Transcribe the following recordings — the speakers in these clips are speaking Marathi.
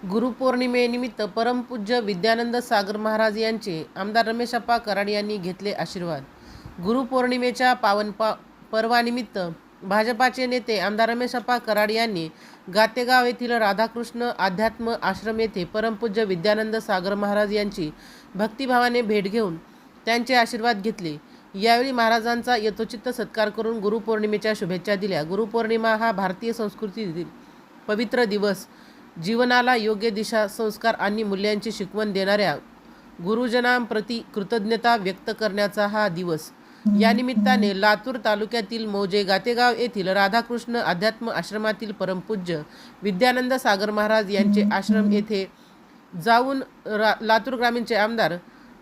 गुरुपौर्णिमेनिमित्त परमपूज्य विद्यानंद सागर महाराज यांचे आमदार रमेशप्पा कराड यांनी घेतले आशीर्वाद. गुरुपौर्णिमेच्या पावन पर्वानिमित्त भाजपाचे नेते आमदार रमेशप्पा कराड यांनी गातेगाव येथील राधाकृष्ण अध्यात्म आश्रम येथे परमपूज्य विद्यानंद सागर महाराज यांची भक्तिभावाने भेट घेऊन त्यांचे आशीर्वाद घेतले. यावेळी महाराजांचा यथोचित सत्कार करून गुरुपौर्णिमेच्या शुभेच्छा दिल्या. गुरुपौर्णिमा हा भारतीय संस्कृतीतील पवित्र दिवस, जीवनाला योग्य दिशा, संस्कार आणि मूल्यांची शिकवण देणाऱ्या गुरुजनांप्रती कृतज्ञता व्यक्त करण्याचा हा दिवस. या निमित्ताने लातूर तालुक्यातील मौजे गातेगाव येथील राधाकृष्ण अध्यात्म आश्रमातील परमपूज्य विद्यानंद सागर महाराज यांचे आश्रम येथे जाऊन लातूर ग्रामीणचे आमदार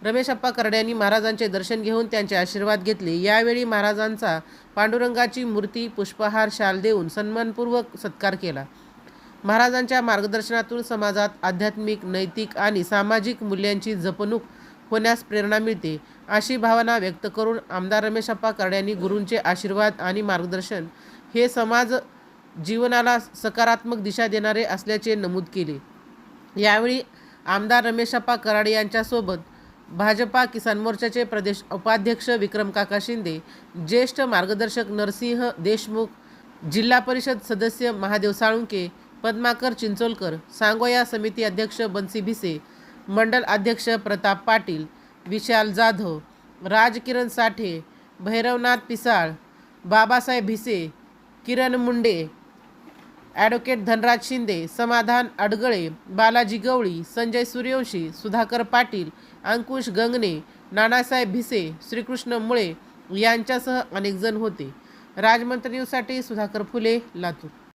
रमेशप्पा कराड यांनी महाराजांचे दर्शन घेऊन त्यांचे आशीर्वाद घेतले. यावेळी महाराजांचा पांडुरंगाची मूर्ती, पुष्पहार, शाल देऊन सन्मानपूर्वक सत्कार केला. महाराजांच्या मार्गदर्शनातून समाजात आध्यात्मिक, नैतिक आणि सामाजिक मूल्यांची जपणूक होण्यास प्रेरणा मिळते, अशी भावना व्यक्त करून आमदार रमेशप्पा कराड यांनी गुरूंचे आशीर्वाद आणि मार्गदर्शन हे समाज जीवनाला सकारात्मक दिशा देणारे असल्याचे नमूद केले. यावेळी आमदार रमेशप्पा कराड यांच्यासोबत भाजपा किसान मोर्चाचे प्रदेश उपाध्यक्ष विक्रम काका शिंदे, ज्येष्ठ मार्गदर्शक नरसिंह देशमुख, जिल्हा परिषद सदस्य महादेव साळुंके, पद्माकर चिंचोलकर, सांगोया समिती अध्यक्ष बन्सी भिसे, मंडल अध्यक्ष प्रताप पाटील, विशाल जाधव, राजकिरण साठे, भैरवनाथ पिसाळ, बाबासाहेब भिसे, किरण मुंडे, ॲडव्होकेट धनराज शिंदे, समाधान अडगळे, बालाजी गवळी, संजय सूर्यवंशी, सुधाकर पाटील, अंकुश गंगणे, नानासाहेब भिसे, श्रीकृष्ण मुळे यांच्यासह अनेक जण होते. राजमंत्री न्यूजसाठी सुधाकर फुले, लातूर.